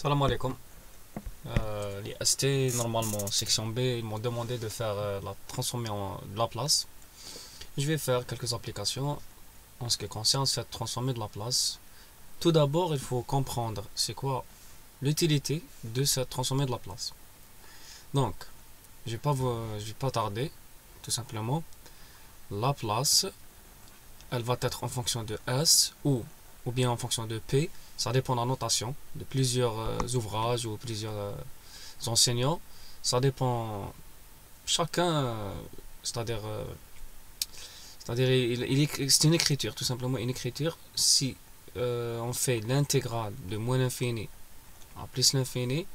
Salam alaikum. Les ST, normalement, section B, ils m'ont demandé de faire la transformer en Laplace. Je vais faire quelques applications en ce qui concerne cette transformée de Laplace. Tout d'abord, il faut comprendre c'est quoi l'utilité de cette transformée de Laplace. Donc, je vais pas tarder, tout simplement. Laplace, elle va être en fonction de S ou bien en fonction de P. Ça dépend de la notation de plusieurs ouvrages ou plusieurs enseignants. Ça dépend chacun, c'est-à-dire, c'est une écriture, tout simplement une écriture. Si on fait l'intégrale de moins l'infini à plus l'infini,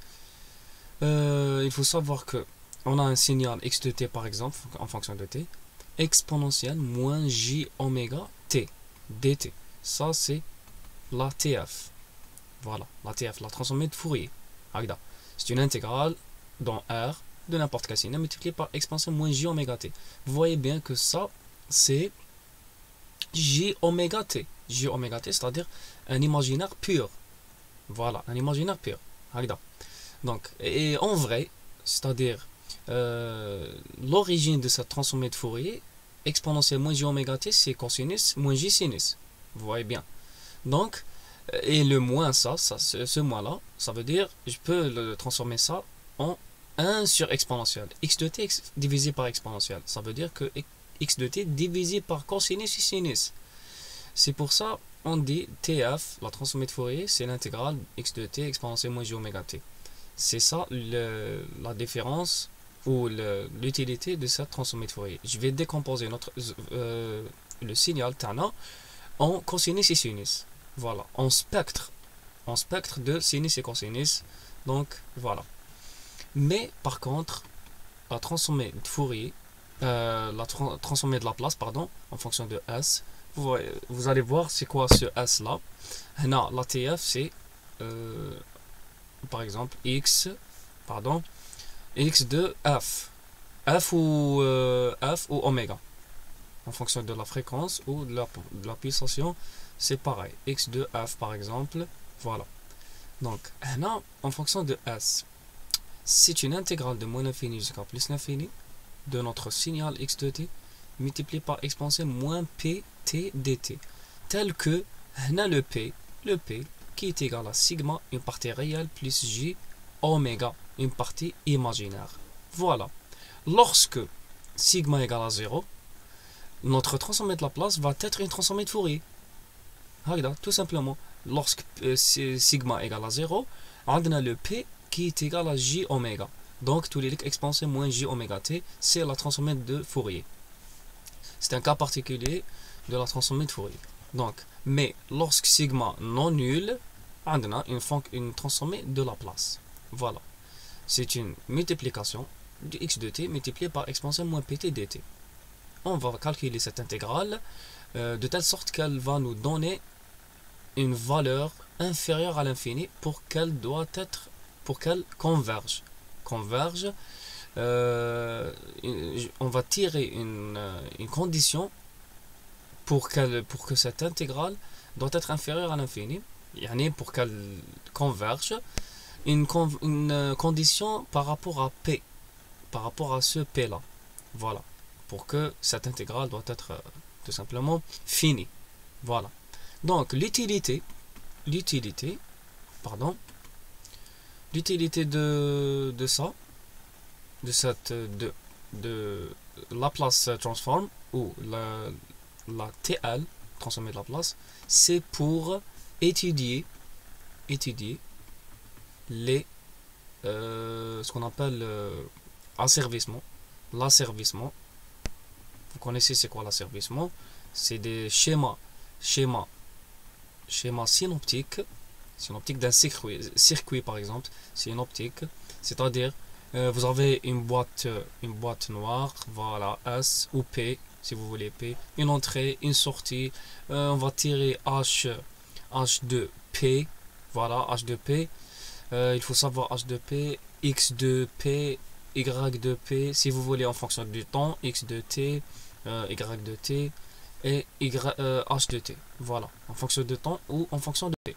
il faut savoir que on a un signal x de t par exemple en fonction de t exponentielle moins j oméga t dt. Ça c'est la TF. Voilà, la TF, la transformée de Fourier. C'est une intégrale dans R de n'importe quel signe multiplié par exponentielle moins j oméga t. Vous voyez bien que ça, c'est j oméga t. J oméga t, c'est-à-dire un imaginaire pur. Voilà, un imaginaire pur. Donc, et en vrai, c'est-à-dire l'origine de cette transformée de Fourier, exponentielle moins j oméga t, c'est cosinus moins j sinus. Vous voyez bien. Donc, et le moins ce moins-là, ça veut dire, je peux le transformer ça en 1 sur exponentielle. X de t divisé par exponentielle. Ça veut dire que x de t divisé par cosinus et sinus. C'est pour ça on dit TF, la transformée de Fourier, c'est l'intégrale x de t exponentielle moins j oméga t. C'est ça la différence ou l'utilité de cette transformée de Fourier. Je vais décomposer le signal tana en cosinus et sinus. Voilà, en spectre de sinus et cosinus. Donc voilà. Mais par contre, la transformée de Fourier, transformée de Laplace, pardon, en fonction de S, vous allez voir c'est quoi ce S là. Non, la TF c'est par exemple x de f ou oméga en fonction de la fréquence ou de la pulsation. C'est pareil, x de f par exemple, voilà. Donc, là, en fonction de s, c'est une intégrale de moins l'infini jusqu'à plus l'infini de notre signal x de t multiplié par exponentielle moins pt dt, tel que là, le p qui est égal à sigma, une partie réelle, plus j oméga, une partie imaginaire. Voilà. Lorsque sigma égale à 0, notre transformée de Laplace va être une transformée de Fourier. Tout simplement, lorsque sigma égale à 0, on a le p qui est égal à j oméga. Donc, tous les exponentiels moins j oméga t, c'est la transformée de Fourier. C'est un cas particulier de la transformée de Fourier. Donc, mais lorsque sigma non nul, on a une transformée de Laplace. Voilà. C'est une multiplication du x de t multiplié par exponentielle moins pt dt. On va calculer cette intégrale de telle sorte qu'elle va nous donner une valeur inférieure à l'infini pour qu'elle converge. On va tirer une condition pour que cette intégrale doit être inférieure à l'infini, pour qu'elle converge, une condition par rapport à P, par rapport à ce P là. Voilà. Pour que cette intégrale doit être tout simplement finie. Voilà. Donc l'utilité de ça, de Laplace transform ou la TL transformée de Laplace, c'est pour étudier les ce qu'on appelle l'asservissement. Vous connaissez c'est quoi l'asservissement? C'est des schémas synoptiques d'un circuit par exemple, synoptique, c'est-à-dire vous avez une boîte noire, voilà, S ou P, si vous voulez P, une entrée, une sortie, on va tirer H de P, voilà, H de P, il faut savoir H de P, X de P, Y de P, si vous voulez en fonction du temps, X de T, Y de T, et H de T, voilà, en fonction de temps ou en fonction de T.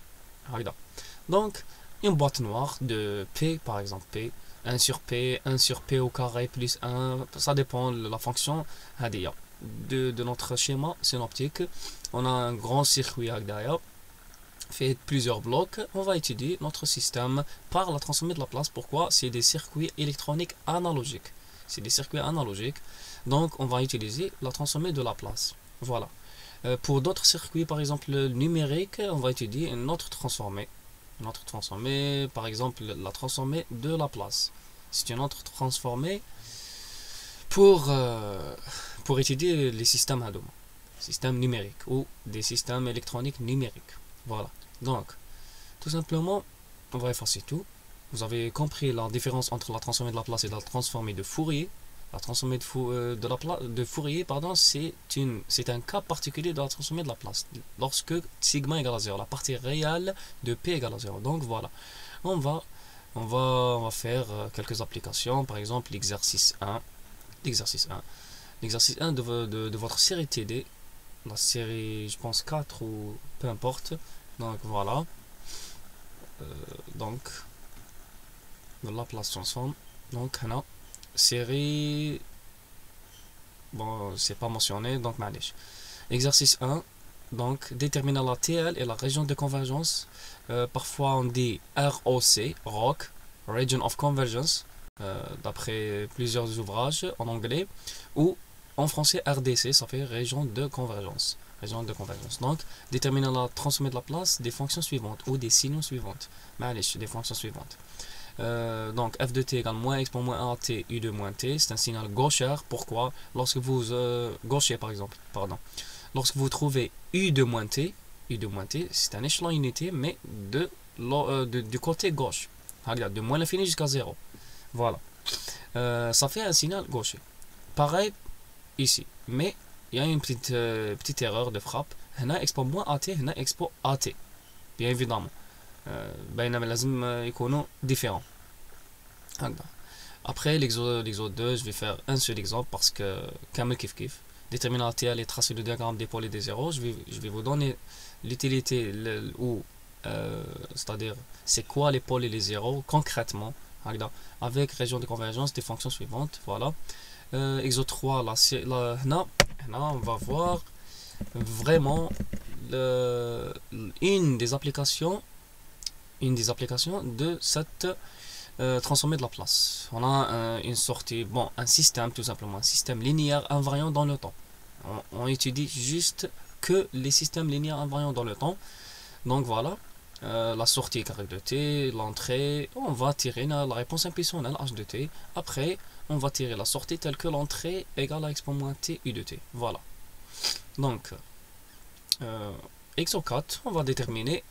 Donc, une boîte noire de P, par exemple P, 1 sur P, 1 sur P au carré plus 1, ça dépend de la fonction de notre schéma synoptique. On a un grand circuit derrière, fait plusieurs blocs. On va étudier notre système par la transformée de la place. Pourquoi? C'est des circuits électroniques analogiques. C'est des circuits analogiques. Donc, on va utiliser la transformée de la place. Voilà. Pour d'autres circuits, par exemple numérique, on va étudier une autre transformée. Une autre transformée, par exemple la transformée de la place. C'est une autre transformée pour étudier les systèmes à domaine, systèmes numériques ou des systèmes électroniques numériques. Voilà. Donc, tout simplement, on va effacer tout. Vous avez compris la différence entre la transformée de la place et la transformée de Fourier. La transformée de Fourier, pardon, c'est un cas particulier de la transformée de la place. Lorsque sigma égale à 0, la partie réelle de P égale à 0. Donc voilà, on va faire quelques applications. Par exemple, l'exercice 1. L'exercice 1. L'exercice 1 de votre série TD. La série, je pense 4 ou peu importe. Donc voilà. Donc, de la place transforme. Donc, on a série, bon, c'est pas mentionné, donc معليش. Exercice 1, donc déterminer la TL et la région de convergence. Parfois on dit ROC, ROC, Region of Convergence, d'après plusieurs ouvrages en anglais, ou en français RDC, ça fait région de convergence. Région de convergence. Donc, déterminer la transformée de la place des fonctions suivantes ou des signaux suivantes. معليش, des fonctions suivantes. Donc f de t égale moins x pour moins 1 t u de moins t, c'est un signal gaucher. Pourquoi? Lorsque vous gaucher par exemple, pardon. Lorsque vous trouvez u de moins t, c'est un échelon unité, mais du côté gauche. Regarde, de moins l'infini jusqu'à 0. Voilà. Ça fait un signal gaucher. Pareil ici, mais il y a une petite erreur de frappe. هنا x pour moins at, هنا x pour at. Bien évidemment. بينما لازم يكونوا différents. Après l'exo 2, je vais faire un seul exemple parce que كامل كيف كيف. Déterminer la TL et tracer le diagramme des pôles et des zéros. Je vais vous donner l'utilité ou c'est-à-dire c'est quoi les pôles et les zéros concrètement avec région de convergence des fonctions suivantes. Voilà. Exo 3, là, on va voir vraiment une des applications de cette transformée de la place. On a une sortie, bon, un système tout simplement, un système linéaire invariant dans le temps. On étudie juste que les systèmes linéaires invariants dans le temps. Donc voilà, la sortie carré de t, l'entrée, on va tirer la réponse intuitionnelle h de t. Après, on va tirer la sortie telle que l'entrée égale à expo moins t u de t. Voilà. Donc, exo 4, on va déterminer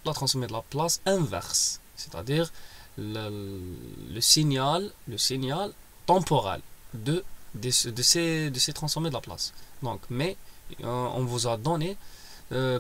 la transformée de la place inverse, c'est-à-dire le signal temporel de ces transformées de la place. Donc, mais on vous a donné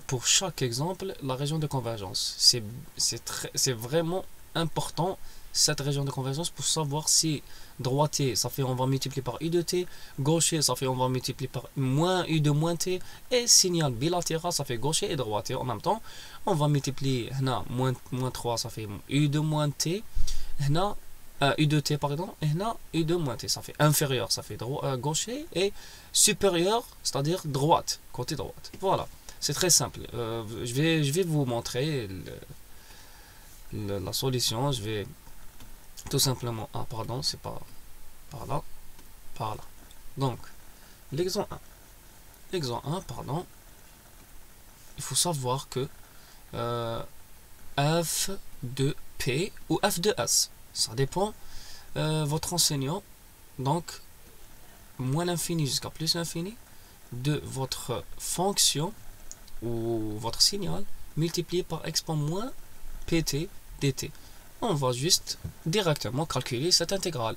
pour chaque exemple la région de convergence. C'est vraiment important cette région de convergence pour savoir si droitier ça fait on va multiplier par u de t, gaucher ça fait on va multiplier par moins u de moins t, et signal bilatéral ça fait gaucher et droitier en même temps. On va multiplier moins 3 ça fait u de moins t, u de t pardon, et u de moins t ça fait inférieur ça fait gaucher, et supérieur c'est à dire droite, côté droite. Voilà, c'est très simple. Je vais vous montrer la solution. Je vais tout simplement, pardon, c'est pas par là, par là. Donc, l'exemple 1. L'exemple 1, pardon, il faut savoir que f de P ou f de S, ça dépend votre enseignant. Donc, moins l'infini jusqu'à plus l'infini de votre fonction ou votre signal multiplié par exponent moins pt dt. On va juste directement calculer cette intégrale.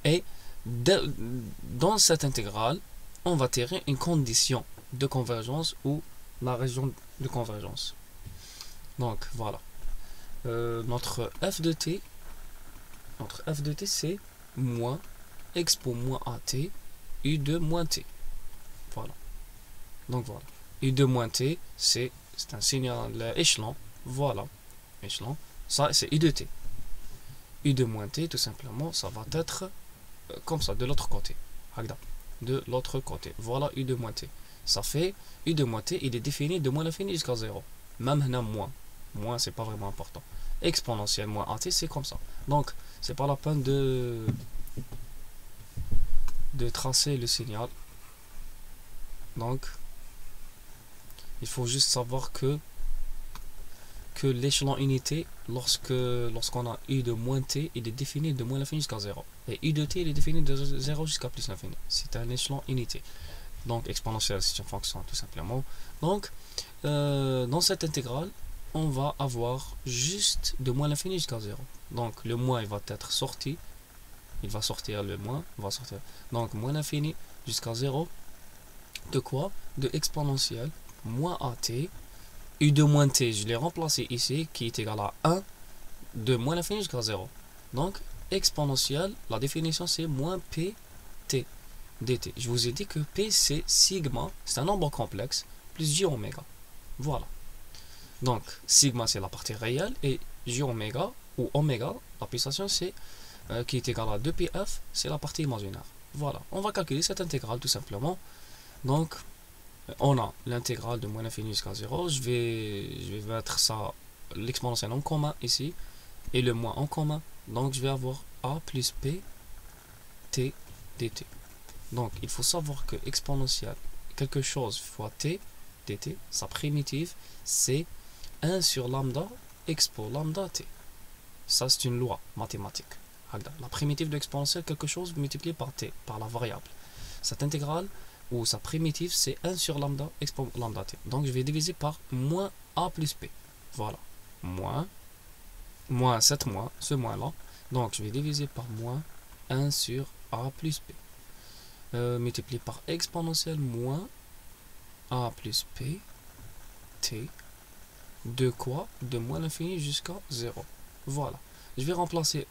Et dans cette intégrale, on va tirer une condition de convergence ou la région de convergence. Donc voilà. Notre f de t, c'est moins expo moins at u de moins t. Voilà. Donc voilà. U de moins t, c'est un signal échelon. Voilà. Échelon. Ça, c'est U de t. U de moins t, tout simplement, ça va être comme ça, de l'autre côté. De l'autre côté. Voilà U de moins t. Ça fait U de moins t, il est défini de moins l'infini jusqu'à 0. Même moins. Moins, c'est pas vraiment important. Exponentielle moins at, c'est comme ça. Donc, c'est pas la peine de tracer le signal. Donc, il faut juste savoir que l'échelon unité, lorsqu'on a U de moins t, il est défini de moins l'infini jusqu'à 0. Et U de t, il est défini de 0 jusqu'à plus l'infini. C'est un échelon unité. Donc, exponentielle, c'est une fonction, tout simplement. Donc, dans cette intégrale, on va avoir juste de moins l'infini jusqu'à 0. Donc, le moins, il va être sorti. Il va sortir le moins. Donc, moins l'infini jusqu'à 0. De quoi? De exponentielle moins at. U de moins t, je l'ai remplacé ici, qui est égal à 1 de moins l'infini jusqu'à 0. Donc, exponentielle, la définition c'est moins pt dt. Je vous ai dit que p c'est sigma, c'est un nombre complexe, plus j oméga. Voilà. Donc, sigma c'est la partie réelle, et j oméga, ou oméga, la puissance c'est qui est égal à 2πf, c'est la partie imaginaire. Voilà. On va calculer cette intégrale tout simplement. Donc, on a l'intégrale de moins l'infini jusqu'à 0. Je vais mettre ça, l'exponentielle en commun ici, et le moins en commun. Donc, je vais avoir a plus p t dt. Donc, il faut savoir que exponentielle, quelque chose fois t dt, sa primitive, c'est 1 sur lambda expo lambda t. Ça, c'est une loi mathématique. La primitive de l'exponentielle, quelque chose multiplié par t, par la variable. Cette intégrale, ou sa primitive, c'est 1 sur lambda expo lambda t. Donc, je vais diviser par moins a plus p. Voilà. Moins ce moins-là. Donc, je vais diviser par moins 1 sur a plus p. Multiplié par exponentielle moins a plus p t. De quoi? De moins l'infini jusqu'à 0. Voilà. Je vais remplacer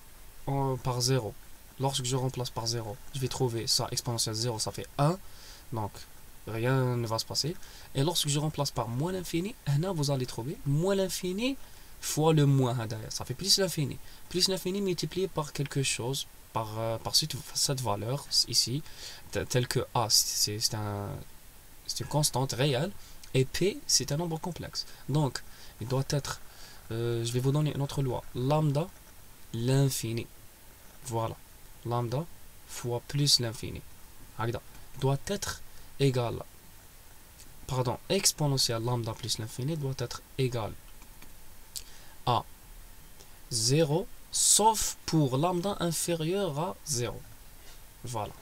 par 0. Lorsque je remplace par 0, je vais trouver ça, exponentielle 0, ça fait 1. Donc, rien ne va se passer. Et lorsque je remplace par moins l'infini, vous allez trouver moins l'infini fois le moins. Ça fait plus l'infini. Plus l'infini multiplié par quelque chose, par cette valeur ici, telle que A, c'est une constante réelle, et P, c'est un nombre complexe. Donc, il doit être, je vais vous donner une autre loi, lambda, l'infini. Voilà. Lambda fois plus l'infini. Doit être égal, exponentielle lambda plus l'infini doit être égal à 0, sauf pour lambda inférieur à 0. Voilà.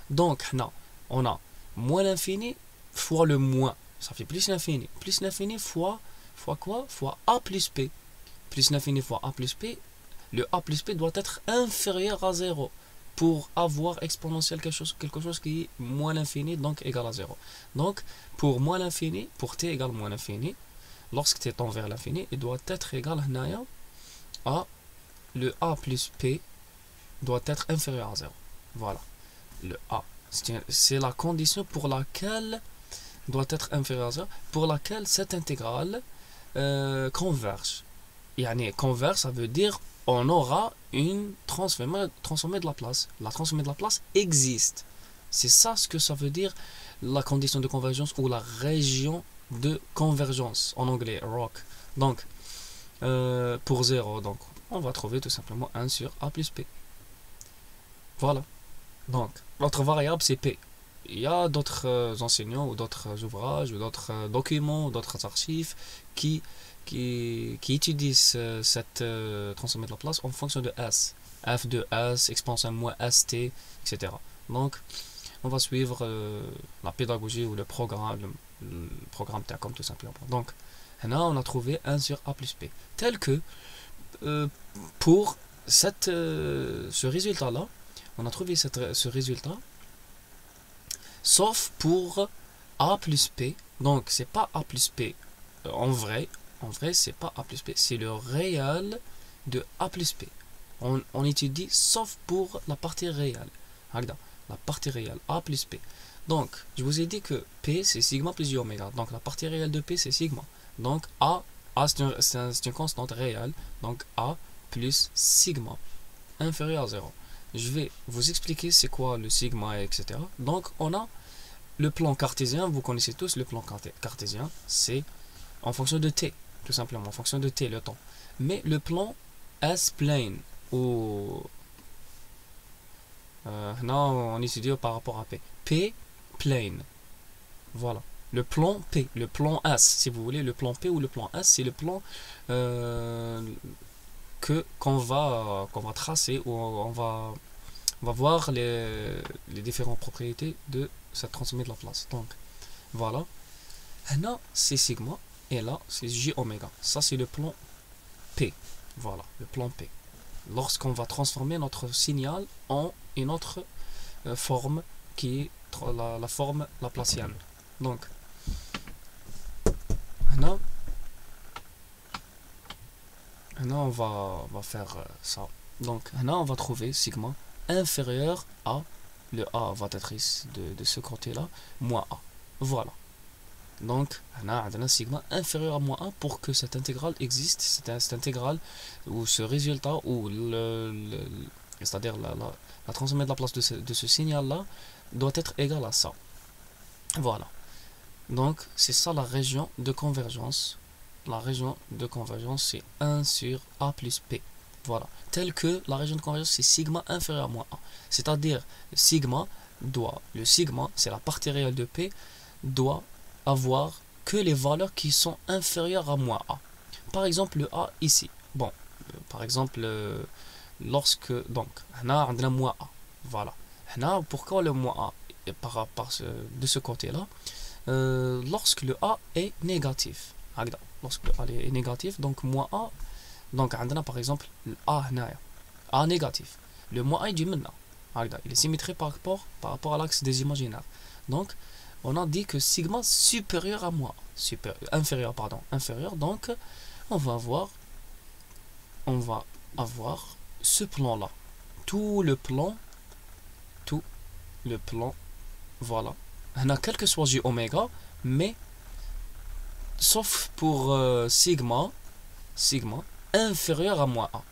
Donc, on a moins l'infini fois le moins. Ça fait plus l'infini. Plus l'infini fois quoi? Fois a plus p. Plus l'infini fois a plus p. Le a plus p doit être inférieur à 0 pour avoir exponentielle quelque chose qui est moins l'infini, donc égal à 0. Donc, pour moins l'infini, pour t égale moins l'infini, lorsque t tend vers l'infini, il doit être égal à le a plus p doit être inférieur à 0. Voilà. Le a. C'est la condition pour laquelle doit être inférieur à 0, pour laquelle cette intégrale converge. Converge, ça veut dire on aura une transformée de la place. La transformée de la place existe. C'est ça ce que ça veut dire, la condition de convergence ou la région de convergence en anglais, ROC. Donc, pour 0, donc, on va trouver tout simplement 1 sur a plus p. Voilà. Donc, notre variable c'est p. Il y a d'autres enseignants ou d'autres ouvrages ou d'autres documents, d'autres archives qui utilisent cette transformée de la place en fonction de S. F de S, exponentielle moins ST, etc. Donc, on va suivre la pédagogie ou le programme TACOM tout simplement. Donc, là, on a trouvé 1 sur A plus P. Tel que, pour ce résultat-là, on a trouvé ce résultat, sauf pour A plus P. Donc, c'est pas A plus P en vrai, c'est pas A plus P, c'est le réel de A plus P. On étudie sauf pour la partie réelle. La partie réelle, A plus P. Donc, je vous ai dit que P, c'est sigma plus j oméga. Donc, la partie réelle de P, c'est sigma. Donc, A A, c'est une constante réelle. Donc A plus sigma inférieur à 0. Je vais vous expliquer c'est quoi le sigma, etc. Donc, on a le plan cartésien. Vous connaissez tous le plan cartésien. C'est en fonction de t, tout simplement. En fonction de t, le temps. Mais le plan S-plane, ou... non, on étudie par rapport à P. P-plane. Voilà. Le plan P, le plan S, si vous voulez, le plan P ou le plan S, c'est le plan qu'on va tracer, ou on va voir les différentes propriétés de cette transformée de la place. Donc, voilà. Là, c'est sigma, et là, c'est j oméga. Ça, c'est le plan P. Voilà, le plan P. Lorsqu'on va transformer notre signal en une autre forme qui est la forme laplacienne. Donc, là, on va faire ça. Donc, là, on va trouver sigma inférieur à, le A va être ici de ce côté-là, moins A. Voilà. Donc, on a un sigma inférieur à moins 1 pour que cette intégrale existe. Cette intégrale, ou ce résultat, ou c'est-à-dire la transformée de la place de ce signal-là, doit être égal à ça. Voilà. Donc, c'est ça la région de convergence. La région de convergence, c'est 1 sur A plus P. Voilà. Tel que la région de convergence, c'est sigma inférieur à moins 1. C'est-à-dire, le sigma, c'est la partie réelle de P, doit avoir que les valeurs qui sont inférieures à moins A. Par exemple, le A ici. Bon, par exemple, lorsque, donc, on a moins A. Voilà. Pourquoi le moins A de ce côté-là? Lorsque le A est négatif. Lorsque le A est négatif, donc moins A, donc on a par exemple le A négatif. Le moins A est du maintenant. Il est symétrique par rapport à l'axe des imaginaires. Donc, on a dit que sigma supérieur à moins inférieur, donc on va avoir ce plan là, tout le plan, voilà. On a quel que soit j oméga, mais sauf pour sigma inférieur à moins a,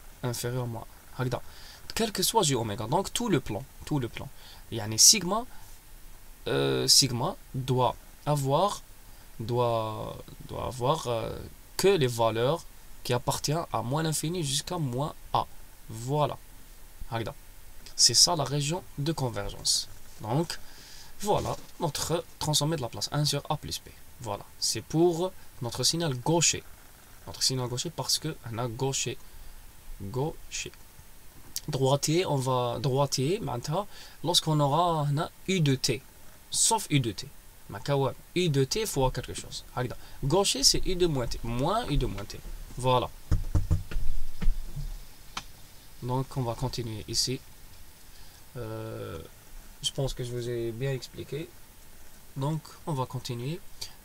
quel que soit j oméga, donc tout le plan, yani sigma doit avoir que les valeurs qui appartiennent à moins l'infini jusqu'à moins a. Voilà. C'est ça la région de convergence. Donc, voilà notre transformé de la place 1 sur A plus B. Voilà. C'est pour notre signal gaucher. Parce que on a gaucher. Droitier, maintenant, lorsqu'on aura U de T. Sauf U de T. U de T fois quelque chose. Gaucher, c'est U de moins T. Moins U de moins T. Voilà. Donc, on va continuer ici. Je pense que je vous ai bien expliqué. Donc, on va continuer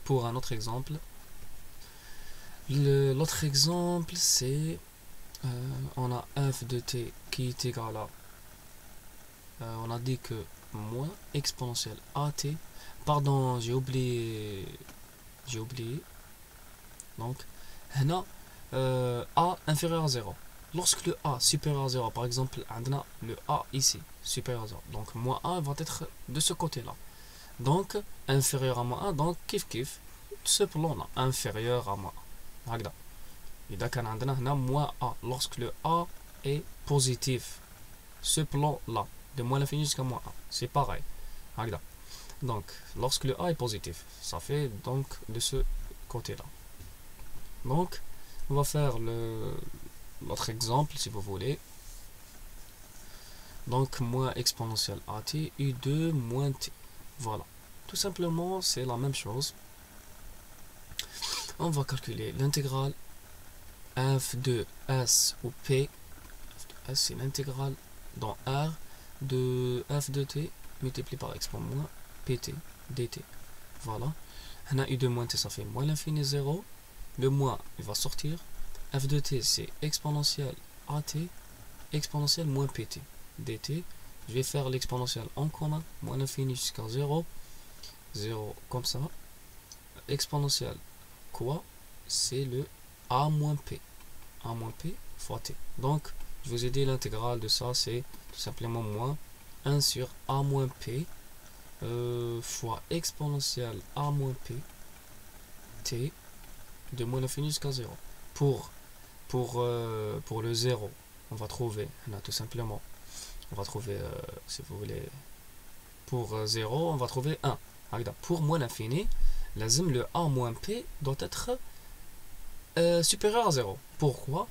pour un autre exemple. L'autre exemple, c'est on a f de t qui est égal à on a dit que moins exponentielle at. Pardon, j'ai oublié. Donc, on a a inférieur à 0. Lorsque le a supérieur à 0, par exemple, on a le a ici supérieur à 0. Donc, moins a va être de ce côté-là. Donc, inférieur à moins 1, donc kiff, ce plan-là, inférieur à moins 1. Et donc, on a moins a. Lorsque le a est positif, ce plan-là, de moins l'infini jusqu'à moins 1, c'est pareil. Donc, lorsque le a est positif, ça fait donc de ce côté-là. Donc, on va faire l'autre exemple, si vous voulez. Donc, moins exponentielle at, u2 moins t. Voilà. Tout simplement, c'est la même chose. On va calculer l'intégrale f de s ou p. S, c'est l'intégrale dans R de f de t multiplié par exponent moins pt dt. Voilà. On a u2 moins t, ça fait moins l'infini 0. Le moins, il va sortir. F de t, c'est exponentielle at, exponentielle moins pt dt. Je vais faire l'exponentielle en commun, moins l'infini jusqu'à 0. 0 comme ça. Exponentielle quoi? C'est le A moins P. A moins P fois T. Donc, je vous ai dit l'intégrale de ça, c'est tout simplement moins 1 sur A moins P fois exponentielle A moins P T de moins l'infini jusqu'à 0. Pour le 0, on va trouver, là, tout simplement, on va trouver, si vous voulez, pour 0, on va trouver 1. Pour moins l'infini, le A moins P doit être supérieur à 0. Pourquoi?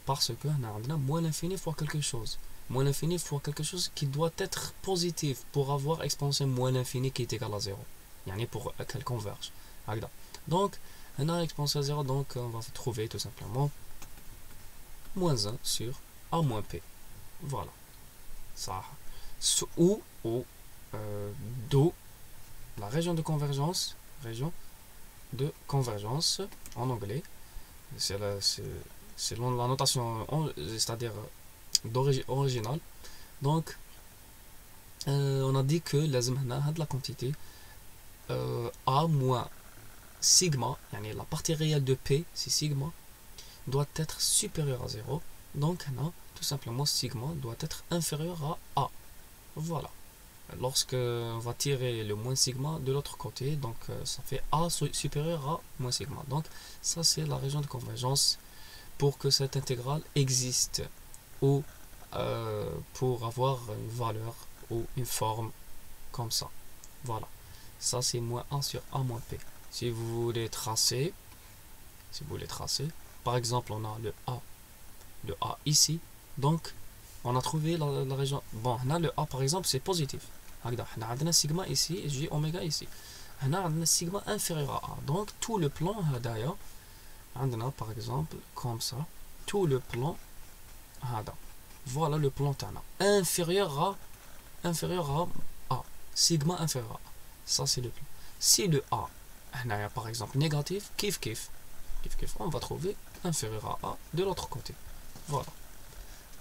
Parce que on a moins l'infini fois quelque chose. Moins l'infini fois quelque chose qui doit être positif pour avoir exponentielle moins l'infini qui est égal à 0. Pour qu'elle converge. Donc, on a exponentielle 0, donc on va trouver tout simplement moins 1 sur A moins P. Voilà. Ça. D'où la région de convergence, en anglais, c'est la notation, c'est-à-dire originale. Donc, on a dit que la quantité A moins sigma, la partie réelle de P, c'est sigma, doit être supérieur à 0. Donc, tout simplement, sigma doit être inférieur à A. Voilà. Lorsque on va tirer le moins sigma de l'autre côté, donc ça fait A supérieur à moins sigma. Donc, ça, c'est la région de convergence pour que cette intégrale existe ou pour avoir une valeur ou une forme comme ça. Voilà. Ça, c'est moins 1 sur A moins P. Si vous voulez tracer, par exemple, on a le A ici. Donc, on a trouvé la région. Bon, on a le A par exemple, c'est positif. On a sigma ici et J oméga ici. On a sigma inférieur à A. Donc, tout le plan, d'ailleurs, on a par exemple, comme ça, tout le plan, voilà le plan inférieur à A. Sigma inférieur à A. Ça, c'est le plan. Si le A, on a par exemple négatif, kiff, on va trouver inférieur à A de l'autre côté. Voilà.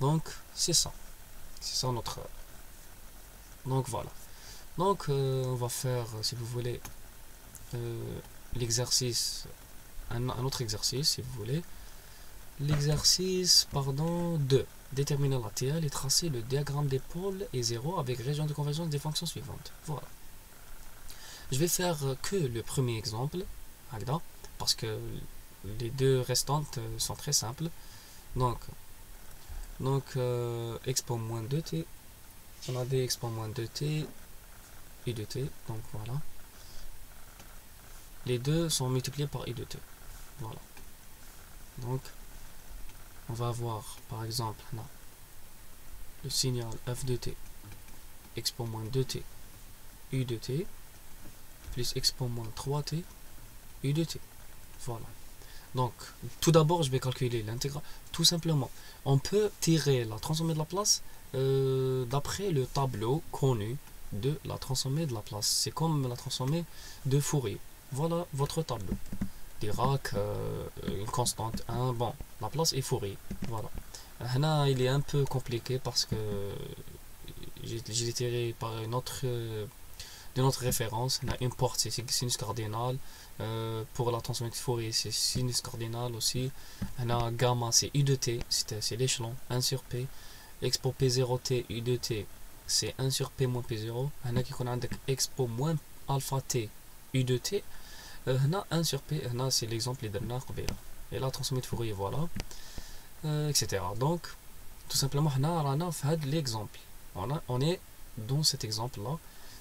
Donc, c'est ça. C'est ça notre... Donc, voilà. Donc, on va faire, si vous voulez, l'exercice, un autre exercice, si vous voulez. L'exercice, 2. Déterminer la TL et tracer le diagramme des pôles et 0 avec région de convergence des fonctions suivantes. Voilà. Je vais faire que le premier exemple, parce que les deux restantes sont très simples. Donc expo moins 2t, on a des expo moins 2t et 2t, donc voilà. Les deux sont multipliés par i de t. Voilà. Donc, on va avoir, par exemple, là, le signal f de t, expo moins 2t, u de t, plus expo moins 3t, u de t. Voilà. Donc, tout d'abord, je vais calculer l'intégrale. Tout simplement, on peut tirer la transformée de Laplace d'après le tableau connu de la transformée de Laplace. C'est comme la transformée de Fourier. Voilà votre tableau. Dirac, une constante 1, bon, Laplace et Fourier. Voilà. Là, il est un peu compliqué parce que j'ai tiré par une autre référence. On a une porte, c'est sinus cardinal. Pour la transformée de Fourier, c'est sinus cardinal aussi. On a gamma, c'est u de t, c'est l'échelon, 1 sur p. Expo p0t, u de t, c'est 1 sur p moins p0. On a qui connaît expo moins alpha t, u de t. On a 1 sur p, c'est l'exemple de et la transformée de Fourier, voilà. Etc. Donc, tout simplement, on a fait l'exemple. On est dans cet exemple-là.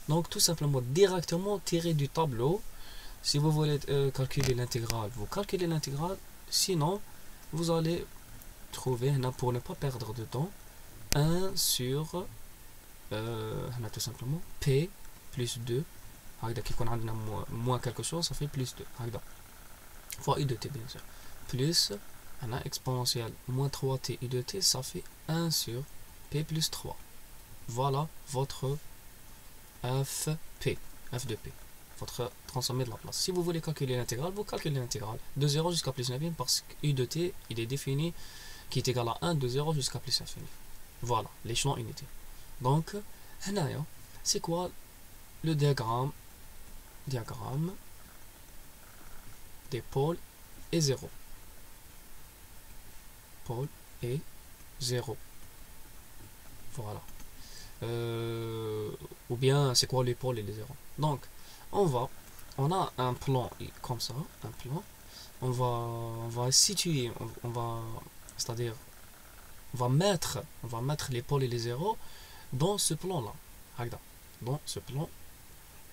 Donc, tout simplement, directement tiré du tableau. Si vous voulez calculer l'intégrale, vous calculez l'intégrale. Sinon, vous allez trouver, pour ne pas perdre de temps, 1 sur, on a tout simplement P plus 2. Qui a moins quelque chose, ça fait plus 2. Fois u de t, bien sûr. Plus, on a exponentielle moins 3t u de t, ça fait 1 sur P plus 3. Voilà votre f de P, votre transformée de Laplace. Si vous voulez calculer l'intégrale, vous calculez l'intégrale de 0 jusqu'à plus infini parce que u de t, il est défini qui est égal à 1 de 0 jusqu'à plus infini. Voilà, l'échelon unité. Donc, c'est quoi le diagramme des pôles et 0. pôle est 0. Voilà. Ou bien, c'est quoi les pôles et les 0? Donc, on a un plan comme ça, un plan. On va situer, c'est-à-dire, on va mettre les pôles et les 0 dans ce plan-là. Dans ce plan,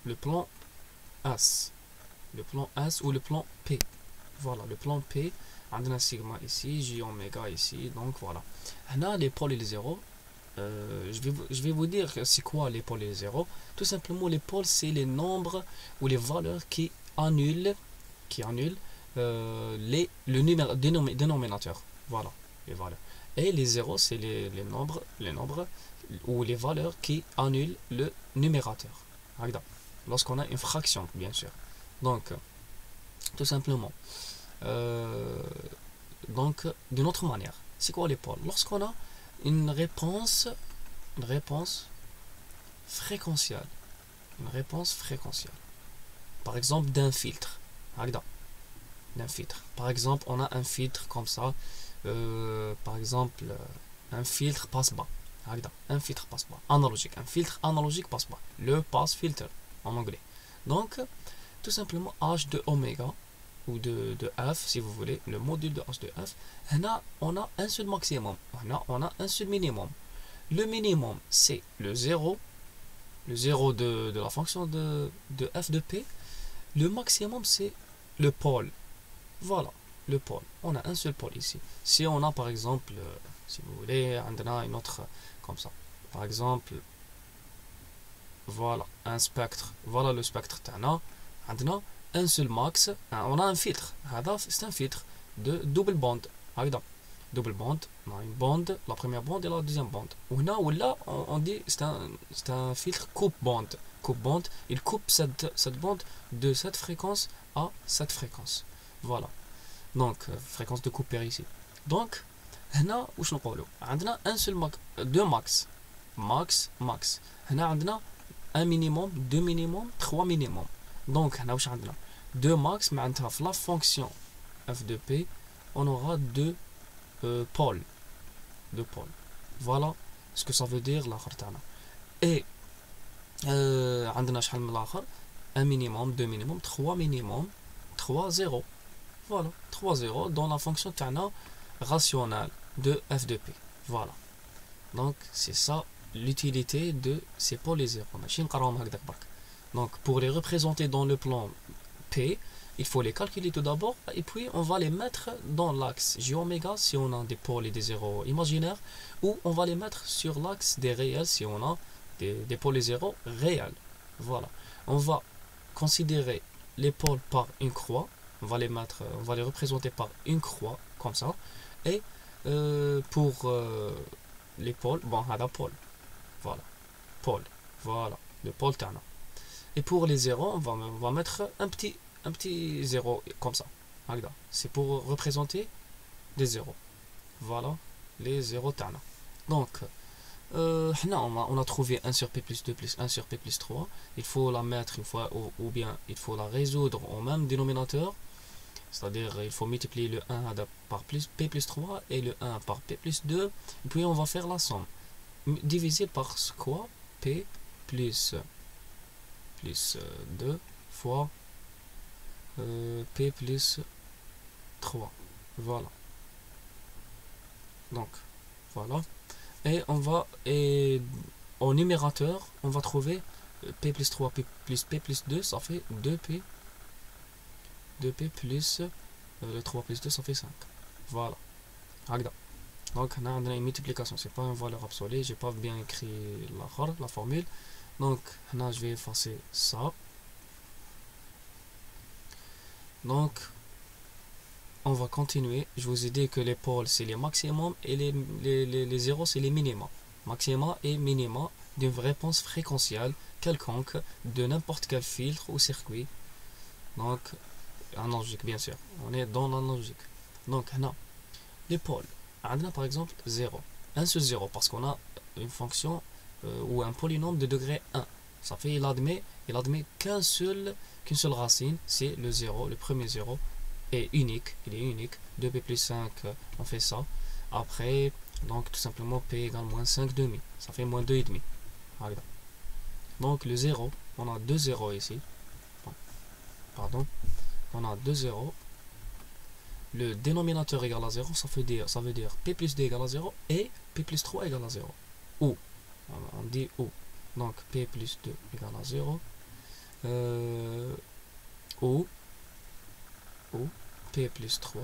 le plan S. Le plan S ou le plan P. Voilà, le plan P. On a sigma ici, J oméga ici. Donc voilà. On a les pôles et les 0. Je vais vous dire c'est quoi les pôles et les 0. Tout simplement, les pôles, c'est les nombres ou les valeurs qui annulent le dénominateur. Voilà, les valeurs. Et les 0, c'est les nombres ou les valeurs qui annulent le numérateur. Lorsqu'on a une fraction, bien sûr. Donc, tout simplement. Donc, d'une autre manière, c'est quoi les pôles? Lorsqu'on a une réponse fréquentielle. Une réponse fréquentielle. Par exemple, d'un filtre. D'un filtre. Par exemple, on a un filtre comme ça. Par exemple, un filtre passe-bas. Un filtre passe-bas. Analogique. Un filtre analogique passe-bas. Le pass filter en anglais. Donc, tout simplement, h de oméga ou de f, si vous voulez, le module de h de f, on a un seul maximum. On a un seul minimum. Le minimum, c'est le 0 de la fonction de f de p. Le maximum, c'est le pôle. Voilà, le pôle. On a un seul pôle ici. Si on a, par exemple, si vous voulez, on a une autre, comme ça. Par exemple, voilà, un spectre. Voilà le spectre. On a un seul max. On a un filtre. C'est un filtre de double bond. Double bond, on a une bande, la première bande et la deuxième bande. Ou là, on dit c'est un filtre coupe bande. Coupe bande, il coupe cette bande de cette fréquence à cette fréquence. Voilà. Donc, fréquence de couper ici. Donc, هنا واش نقولوا عندنا un seul max, deux max. Max. هنا عندنا un minimum, deux minimum, trois minimum. Donc, هنا واش عندنا deux max معناتها في la fonction f de p on aura deux pôles. Voilà ce que ça veut dire l'akhar تاعنا. Et عندنا شحال من الاخر un minimum, deux minimum, trois minimum, 3 0. Voilà, 3 0 dans la fonction تاعنا rationnelle de f de p. Voilà. Donc c'est ça l'utilité de ces pôles et 0. Donc pour les représenter dans le plan P, il faut les calculer tout d'abord et puis on va les mettre dans l'axe J oméga si on a des pôles et des zéros imaginaires, ou on va les mettre sur l'axe des réels si on a des pôles et zéros réels. Voilà. On va considérer les pôles par une croix. On va les représenter par une croix comme ça. Et pour les pôles, bon, on a pôle. Voilà. Pôle. Voilà. Le pôle tana. Et pour les zéros, on va mettre un petit zéro comme ça. C'est pour représenter des zéros. Voilà. Les zéros tana. Donc, on a trouvé 1 sur p plus 2 plus 1 sur p plus 3. Il faut la mettre une fois, ou bien il faut la résoudre au même dénominateur. C'est-à-dire il faut multiplier le 1 par p plus 3 et le 1 par p plus 2. Et puis on va faire la somme. Divisé par quoi? P plus 2 fois p plus 3. Voilà. Donc, voilà. Et au numérateur, on va trouver p plus 3 plus p plus 2, ça fait 2p. 2p plus le 3 plus 2, ça fait 5. Voilà. Donc, on a une multiplication. C'est pas une valeur absolue. J'ai pas bien écrit la formule. Donc, là, je vais effacer ça. Donc, on va continuer. Je vous ai dit que les pôles, c'est les maximums et les zéros, c'est les minima. Maxima et minima d'une réponse fréquentielle quelconque de n'importe quel filtre ou circuit. Donc, analogique, bien sûr. On est dans l'analogique. Donc, là, les pôles. On a par exemple 0. Un seul 0 parce qu'on a une fonction ou un polynôme de degré 1. Ça fait il admet qu'une seule racine, c'est le 0, le premier 0 est unique, il est unique. 2p plus 5, on fait ça. Après, donc tout simplement P égale moins 5 demi. Ça fait moins 2 et demi. Regarde. Donc le 0, on a 2 zéros ici. Pardon. On a 2 zéros. Le dénominateur égale à 0, ça veut dire P plus 2 égale à 0 et P plus 3 égale à 0. Ou, on dit ou. Donc P plus 2 égale à 0. Ou P plus 3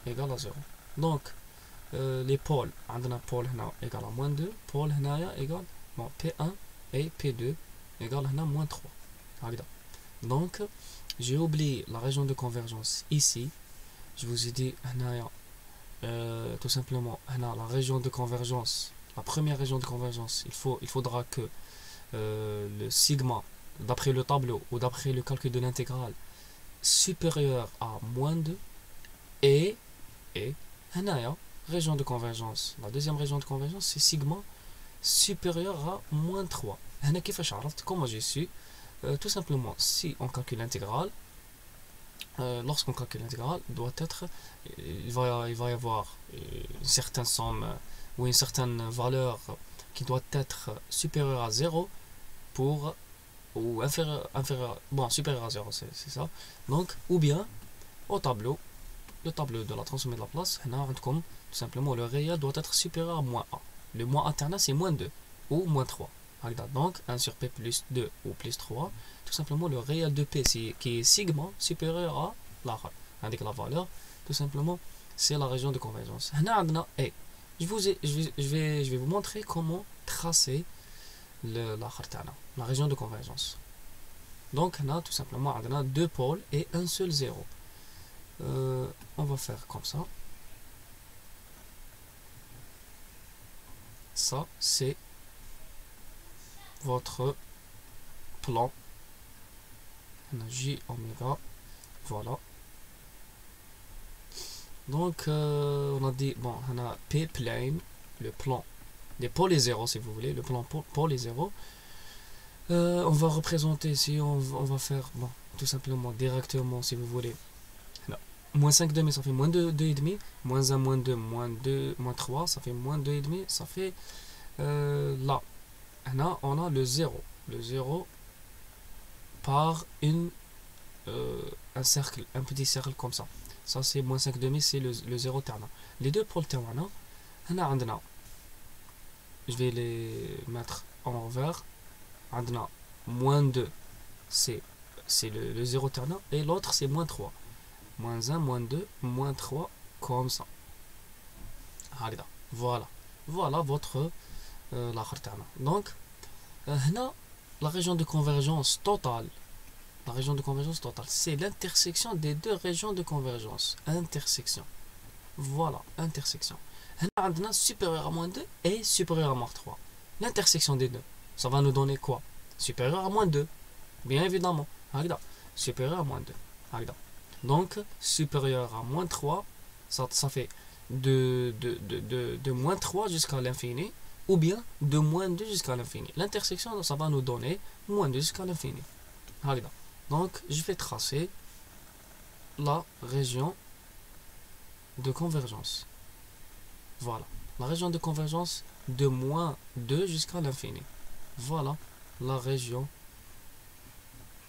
égale à 0. Donc, les pôles, on a pôle égale à moins 2, pôle égale bon, P1 et P2 égale à moins 3. Donc, j'ai oublié la région de convergence ici. Je vous ai dit, tout simplement, la région de convergence, la première région de convergence, il faudra que le sigma, d'après le tableau ou d'après le calcul de l'intégrale, supérieur à moins 2 et région de convergence. La deuxième région de convergence, c'est sigma supérieur à moins 3. Comment j'ai su tout simplement, si on calcule l'intégrale, lorsqu'on calcule l'intégrale, il va y avoir une certaine somme ou une certaine valeur qui doit être supérieure à 0 ou inférieur, bon, supérieur à 0, c'est ça. Donc, ou bien, au tableau, le tableau de la transformée de la place, tout simplement, le réel doit être supérieur à moins 1. Le moins alternat, c'est moins 2 ou moins 3. Donc, 1 sur P plus 2 ou plus 3, tout simplement, le réel de P, qui est sigma supérieur à la avec la valeur, tout simplement, c'est la région de convergence. Et je vais vous montrer comment tracer la région de convergence. Donc, on a tout simplement deux pôles et un seul zéro. On va faire comme ça. Ça, c'est votre plan. On a J oméga. Voilà. Donc, on a dit, bon, on a P plane, le plan des pôles et zéros, si vous voulez, le plan pôle et zéros. On va représenter ici, on va faire, bon, tout simplement, directement, si vous voulez. Non. Moins 5 demi, ça fait moins 2, 2,5. Moins 1, moins 2, moins 2, moins 3, ça fait moins 2,5. Ça fait là. Là, on a le 0. Le 0 par un cercle, un petit cercle comme ça. Ça, c'est moins 5 demi, c'est le 0 ternant. Les deux pôles ternants, je vais les mettre en vert. Moins 2, c'est le 0 ternant, et l'autre, c'est moins 3. Moins 1, moins 2, moins 3, comme ça. Voilà. Voilà votre la khartana. Donc, la région de convergence totale. La région de convergence totale, c'est l'intersection des deux régions de convergence. Intersection. Voilà, intersection. On a supérieur à moins 2 et supérieur à moins 3. L'intersection des deux, ça va nous donner quoi? Supérieur à moins 2. Bien évidemment. Supérieur à moins 2. Donc, supérieur à moins 3, ça fait de moins 3 jusqu'à l'infini, ou bien de moins 2 jusqu'à l'infini. L'intersection, ça va nous donner moins 2 jusqu'à l'infini. Donc, je vais tracer la région de convergence. Voilà. La région de convergence de moins 2 jusqu'à l'infini. Voilà la région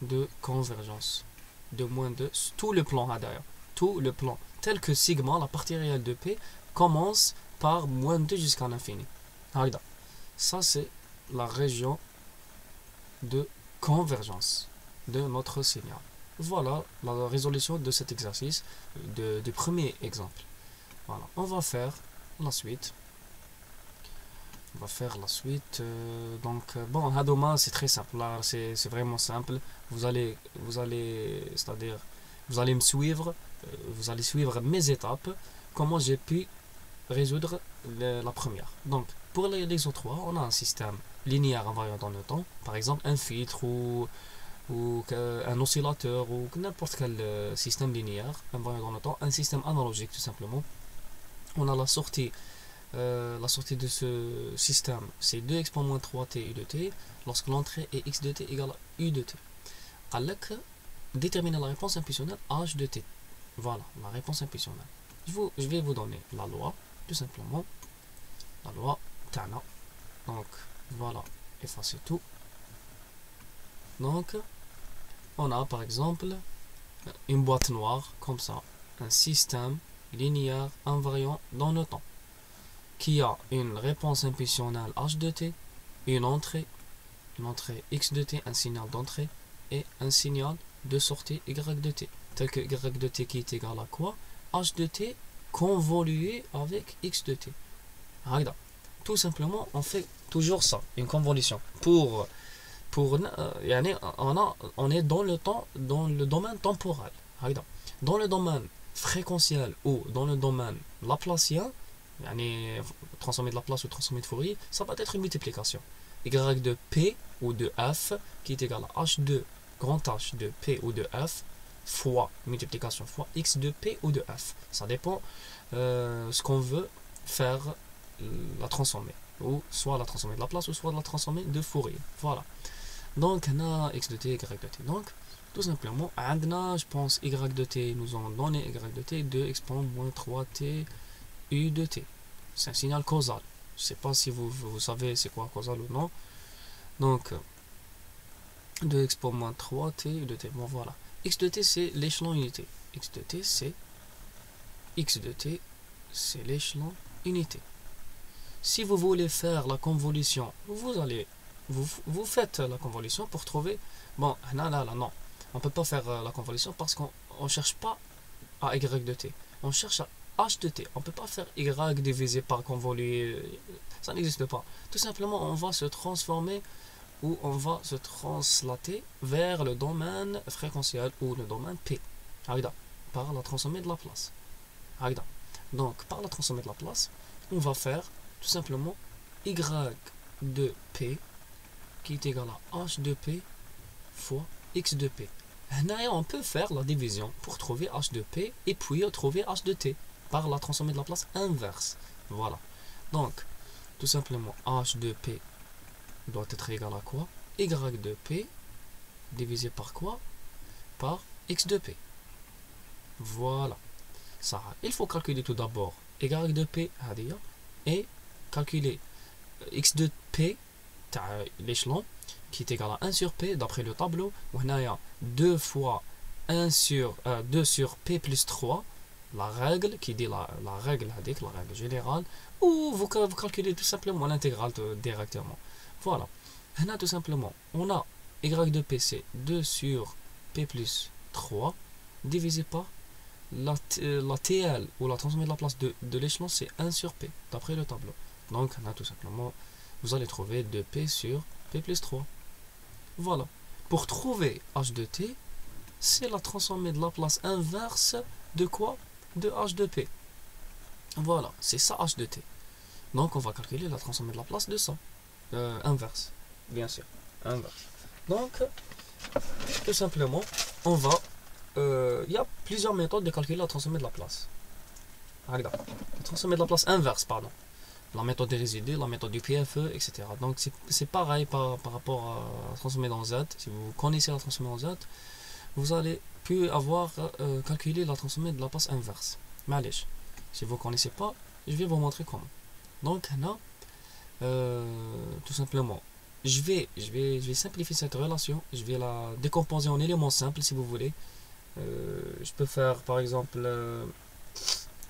de convergence. De moins 2. Tout le plan d'ailleurs. Tout le plan. Tel que sigma, la partie réelle de P, commence par moins 2 jusqu'à l'infini. Ça, c'est la région de convergence de notre signal. Voilà la résolution de cet exercice, du premier exemple. Voilà, on va faire la suite. Donc, bon, Hadoma, c'est très simple. Là, c'est vraiment simple. Vous allez me suivre. Vous allez suivre mes étapes. Comment j'ai pu résoudre la première. Donc, pour l'exemple 3, on a un système linéaire invariant dans le temps. Par exemple, un filtre ou un oscillateur ou n'importe quel système linéaire invariant dans le temps. Un système analogique, tout simplement. On a la sortie de ce système, c'est 2 exponent 3t u de t, lorsque l'entrée est x de t égale à u de t. Alors, déterminer la réponse intuitionnelle h de t. Voilà, la réponse intuitionnelle. Je vais vous donner la loi. tout simplement la loi Tana. Donc voilà, effacer tout. Donc on a par exemple une boîte noire comme ça, un système linéaire invariant dans le temps qui a une réponse impulsionnelle h de t, une entrée x de t, un signal d'entrée et un signal de sortie y de t, tel que y de t qui est égal à quoi? H de t convolué avec x de t. Regarde, tout simplement on fait toujours ça, une convolution pour on est dans le temps, dans le domaine temporel. Regarde, dans le domaine fréquentiel ou dans le domaine laplacien, transformé de Laplace ou transformé de Fourier, ça va être une multiplication. Y de P ou de F qui est égal à H de grand H de P ou de F fois multiplication fois X de P ou de F. Ça dépend ce qu'on veut faire la transformer. Ou soit la transformer de Laplace ou soit la transformer de Fourier. Voilà. Donc on a X de T, Y de T. Donc tout simplement, je pense Y de T nous ont donné Y de T 2 exponent moins 3T U de T. C'est un signal causal. Je ne sais pas si vous savez c'est quoi causal ou non. Donc 2 exponent moins 3T U de T. Bon voilà. X de T c'est l'échelon unité. X de T c'est l'échelon unité. Si vous voulez faire la convolution, vous faites la convolution pour trouver. Bon, non. On ne peut pas faire la convolution parce qu'on ne cherche pas à Y de T. On cherche à H de T. On ne peut pas faire Y divisé par convolué. Ça n'existe pas. Tout simplement, on va se transformer ou on va se translater vers le domaine fréquentiel ou le domaine P. Par la transformée de Laplace. Donc, par la transformée de Laplace, on va faire tout simplement Y de P qui est égal à H de P fois X de P. On peut faire la division pour trouver H de P et puis trouver H de T par la transformée de Laplace inverse. Voilà. Donc, tout simplement, H de P doit être égal à quoi? Y de P divisé par quoi? Par X de P. Voilà. Ça, il faut calculer tout d'abord Y de P et calculer X de P, l'échelon, qui est égal à 1 sur P d'après le tableau. On a 2 fois 2 sur P plus 3, la règle qui dit la règle générale, ou vous calculez tout simplement l'intégrale directement. Voilà. On a tout simplement, on a Y de P c'est 2 sur P plus 3 divisé par la TL ou la transformée de Laplace de l'échelon c'est 1 sur P d'après le tableau. Donc on a tout simplement, vous allez trouver 2P sur P plus 3. Voilà. Pour trouver H de T, c'est la transformée de Laplace inverse de quoi? De H de P. Voilà, c'est ça H de T. Donc on va calculer la transformée de Laplace de ça. Inverse, bien sûr. Inverse. Donc, tout simplement, on va... Il y a plusieurs méthodes de calculer la transformée de Laplace. La transformée de Laplace inverse, pardon. La méthode des résidus, la méthode du PFE, etc. Donc c'est pareil par rapport à la transformée dans Z. Si vous connaissez la transformée dans Z, vous allez plus avoir calculé la transformée de Laplace inverse. Mais si vous ne connaissez pas, je vais vous montrer comment. Donc là, tout simplement, je vais simplifier cette relation. Je vais la décomposer en éléments simples si vous voulez. Je peux faire par exemple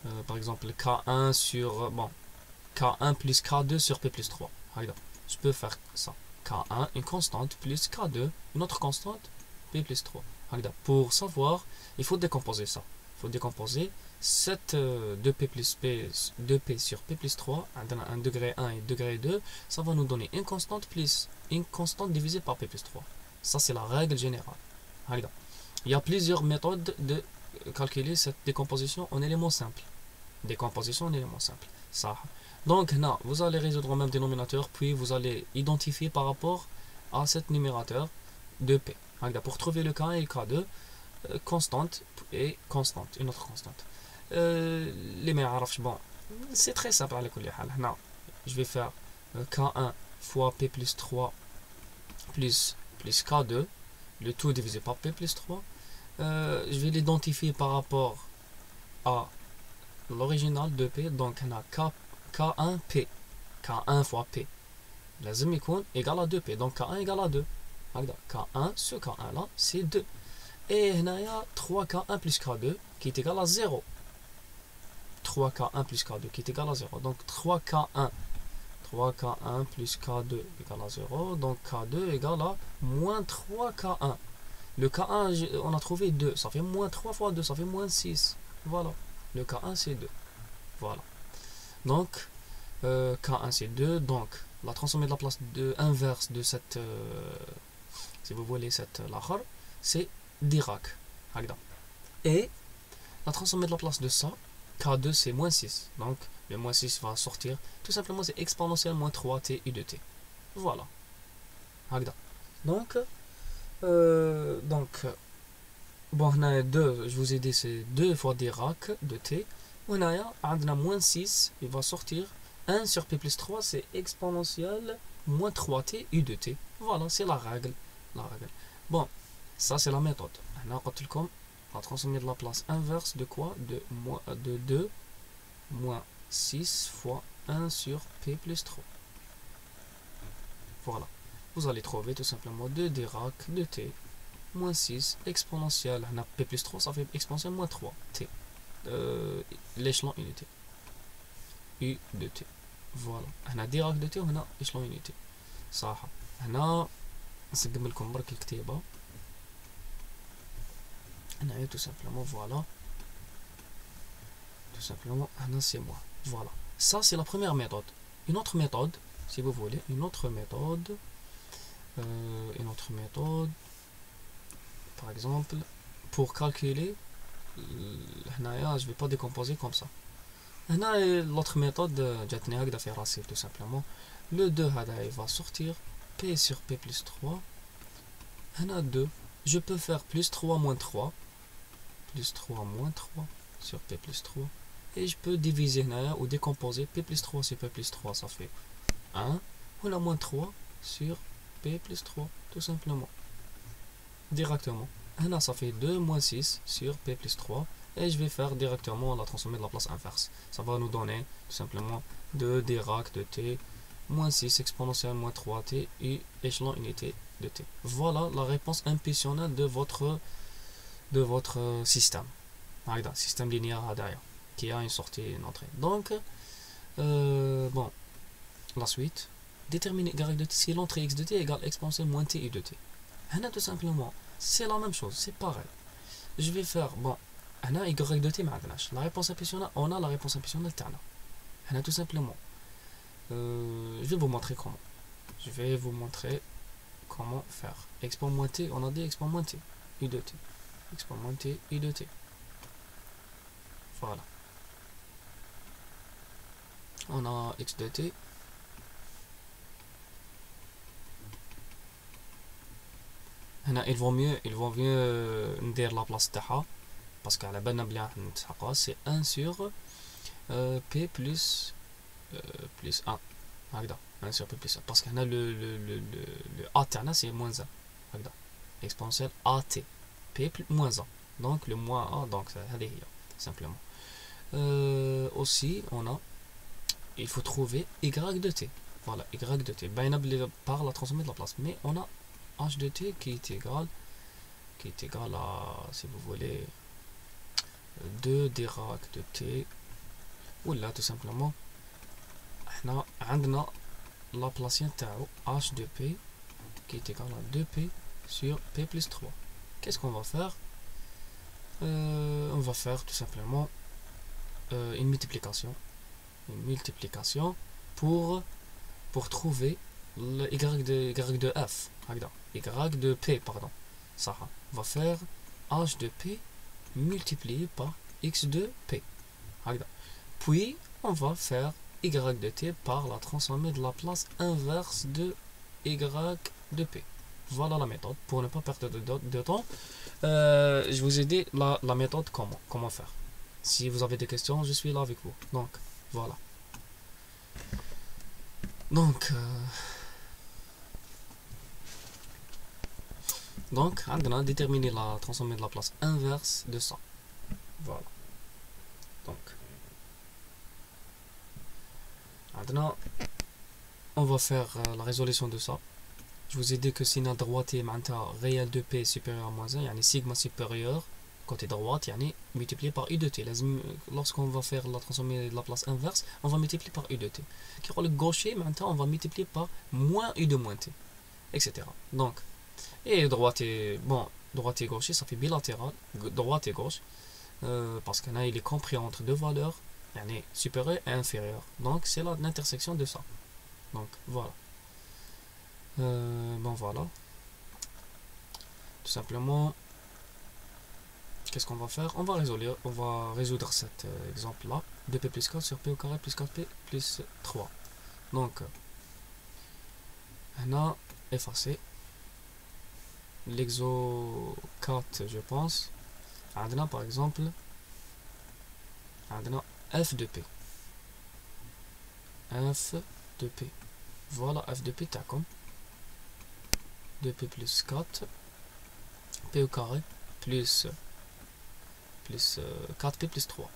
K1 sur... K1 plus K2 sur P plus 3. Je peux faire ça. K1, une constante, plus K2, une autre constante, P plus 3. Pour savoir, il faut décomposer ça. Il faut décomposer 2P sur P plus 3, un degré 1 et degré 2, ça va nous donner une constante plus une constante divisée par P plus 3. Ça, c'est la règle générale. Il y a plusieurs méthodes de calculer cette décomposition en éléments simples. Décomposition en éléments simples. Ça. Donc là, vous allez résoudre au même dénominateur, puis vous allez identifier par rapport à cet numérateur de P. Pour trouver le K1 et le K2, constante et constante, une autre constante. Les meilleurs, bon, c'est très simple à l'école. Je vais faire K1 fois P plus 3 plus K2, le tout divisé par P plus 3. Je vais l'identifier par rapport à l'original de P, donc on a K1P. K1 fois P. لازم يكون égal à 2P. Donc K1 égale à 2. K1, ce K1 là, c'est 2. Et il y a 3K1 plus K2 qui est égal à 0. 3K1 plus K2 qui est égal à 0. Donc 3K1 plus K2 égale à 0. Donc K2 égale à moins 3K1. Le K1, on a trouvé 2. Ça fait moins 3 fois 2, ça fait moins 6. Voilà. Le K1, c'est 2. Voilà. Donc, K1, c'est 2. Donc, la transformée de la place inverse de cette, si vous voulez, cette l'achar, c'est Dirac. Et la transformée de la place de ça, K2, c'est moins 6. Donc, le moins 6 va sortir. Tout simplement, c'est exponentielle moins 3t u de t. Voilà. Donc, bon, on a 2, je vous ai dit, c'est 2 fois Dirac de t. On a moins 6, il va sortir 1 sur p plus 3, c'est exponentielle moins 3t u de t. Voilà, c'est la règle. Bon, ça c'est la méthode. On a la transformée de la place inverse de quoi? De 2 moins 6 fois 1 sur p plus 3. Voilà. Vous allez trouver tout simplement 2 Dirac de t moins 6 exponentielle. On a p plus 3, ça fait exponentielle moins 3 t. L'échelon unité. U de t. Voilà. On a Dirac de t, on a échelon unité. صح. هنا نسقم لكم برك الكتيبة. هنا tout simplement voilà. Tout simplement هنا c'est moi. Voilà. Ça c'est la première méthode. Une autre méthode, si vous voulez, une autre méthode, par exemple, pour calculer, je vais pas décomposer comme ça. L'autre méthode, tout simplement, le 2 il va sortir P sur P plus 3. 2, je peux faire plus 3 moins 3, plus 3 moins 3 sur P plus 3, et je peux diviser ou décomposer P plus 3 sur P plus 3, ça fait 1, ou la moins 3 sur P plus 3, tout simplement, directement. Ça fait 2 moins 6 sur P plus 3, et je vais faire directement la transformée de la place inverse. Ça va nous donner tout simplement 2 Dirac de t moins 6 exponentielle moins 3t et échelon unité de t. Voilà la réponse impulsionnelle de votre système. Système linéaire derrière, qui a une sortie et une entrée. Donc, bon, la suite, déterminer y de t si l'entrée x de t égale exponentielle moins t u de t. Tout simplement, c'est la même chose, c'est pareil. Je vais faire, bon, y de t, la réponse impulsionnelle, on a la réponse impulsionnelle terna. Tout simplement, je vais vous montrer comment. Je vais vous montrer comment faire. Exponent moins t, on a dit exponent moins t, u de t. Exponent moins t, u de t. Voilà. On a x de t. Ils vont mieux dire la place تاعها parce qu'à la bonne بلي نتحققها c'est 1 sur p plus 1 هكذا 1 sur p plus 1 parce que le a تاعنا c'est moins 1 هكذا exponentielle at p moins 1 donc le moins a donc هذه هي simplement. Aussi il faut trouver y de t. Voilà, y de t par la transformée de la place, mais on a h de t qui est égal à, si vous voulez, 2 Dirac de t, ou là tout simplement on a la Laplacienne h de p qui est égal à 2p sur p plus 3. Qu'est-ce qu'on va faire? On va faire tout simplement une multiplication pour trouver le y de f, y de p, pardon. Ça, on va faire h de p multiplié par x de p. Puis, on va faire y de t par la transformée de la place inverse de y de p. Voilà la méthode. Pour ne pas perdre de temps, je vous ai dit la méthode comment faire. Si vous avez des questions, je suis là avec vous. Donc, voilà. Donc, on a déterminé la transformée de la place inverse de ça. Voilà. Donc, Maintenant, on va faire la résolution de ça. Je vous ai dit que signal droitier معناتها réel de P supérieur à moins 1 يعني sigma supérieur côté droite يعني multiplié par U de T. Lorsqu'on va faire la transformée de la place inverse, on va multiplier par U de T. Qui le gaucher maintenant on va multiplier par moins U de moins T, etc. Donc, et droitier, bon, droitier gaucher ça fait bilatéral, droite et gauche, parce qu'il il est compris entre deux valeurs, يعني supérieur et inférieur. Donc c'est l'intersection de ça. Donc voilà. Bon voilà, tout simplement, qu'est-ce qu'on va faire? On va résoudre cet exemple là, 2p plus 4 sur p au carré plus 4p plus 3. Donc on a effacé l'exo 4 je pense. On a par exemple on a f de p, f de p, voilà f de p t'as comme 2p plus 4 p au carré plus 4p plus 3,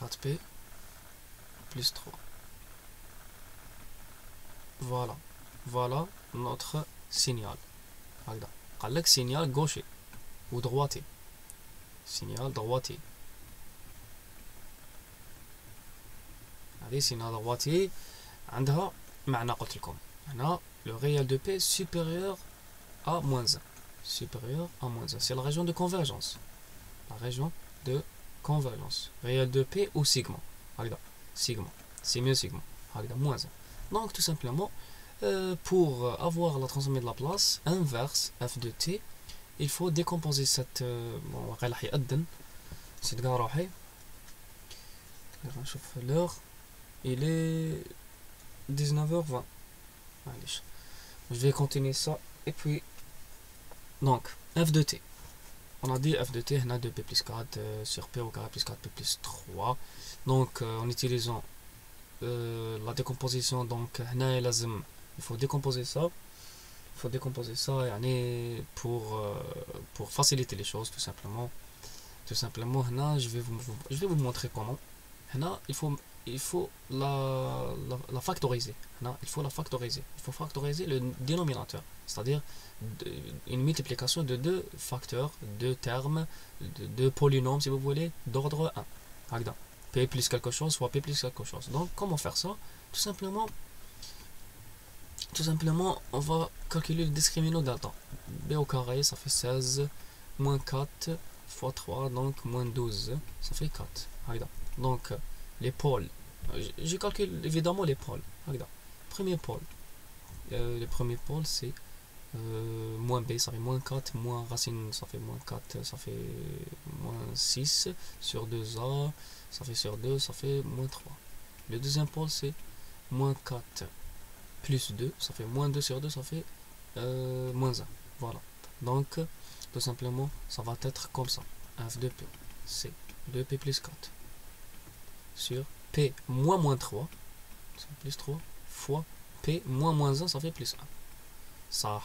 4p plus 3. Voilà notre signal. Avec signal gaucher ou droitier, signal droitier. هذه signal droitier عندها معنى قلت لكم هنا le réel de P supérieur à moins 1, supérieur à moins 1, c'est la région de convergence, la région de convergence, réel de P ou sigma, sigma, c'est mieux sigma, moins 1. Donc tout simplement, pour avoir la transformée de la place inverse f de t, il faut décomposer cette l'heure, il est 19h20. Je vais continuer ça et puis donc f de t, on a dit f de t on a 2p plus 4 sur p au carré plus 4p plus 3. Donc en utilisant la décomposition, donc il faut décomposer ça, pour faciliter les choses tout simplement. Là, je vais vous montrer comment. Là, il faut la factoriser. Là, il faut factoriser le dénominateur, c'est-à-dire une multiplication de deux facteurs, deux termes, deux polynômes si vous voulez, d'ordre 1. P plus quelque chose soit P plus quelque chose. Donc comment faire ça? Tout simplement on va calculer le discriminant d'un temps. B au carré ça fait 16 moins 4 fois 3, donc moins 12, ça fait 4. Donc les pôles, je calcule évidemment les pôles. Premier pôle, le premier pôle c'est moins b, ça fait moins 4, moins racine, ça fait moins 4, ça fait moins 6, sur 2a, ça fait sur 2, ça fait moins 3. Le deuxième pôle c'est moins 4 plus 2, ça fait moins 2 sur 2, ça fait moins 1. Voilà. Donc, tout simplement, ça va être comme ça. f de p, c'est 2p plus 4 sur p moins 3, ça fait plus 3, fois p moins 1, ça fait plus 1. Ça,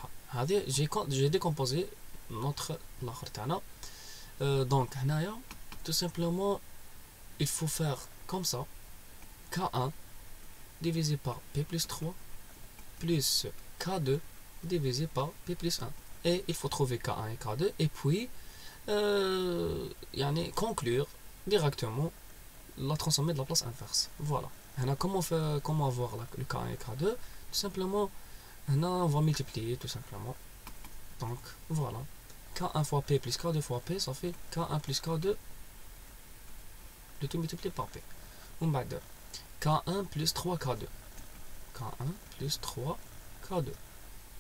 j'ai décomposé notre l'autre. Donc, tout simplement, il faut faire comme ça. K1 divisé par p plus 3 plus K2 divisé par P plus 1. Et il faut trouver K1 et K2 et puis conclure directement la transformée de la place inverse. Voilà. Comment avoir le K1 et K2? Tout simplement, on va multiplier tout simplement. Donc voilà. K1 fois P plus K2 fois P, ça fait K1 plus K2, le tout multiplié par P. On va dire K1 plus 3 K2. K1 plus 3 K2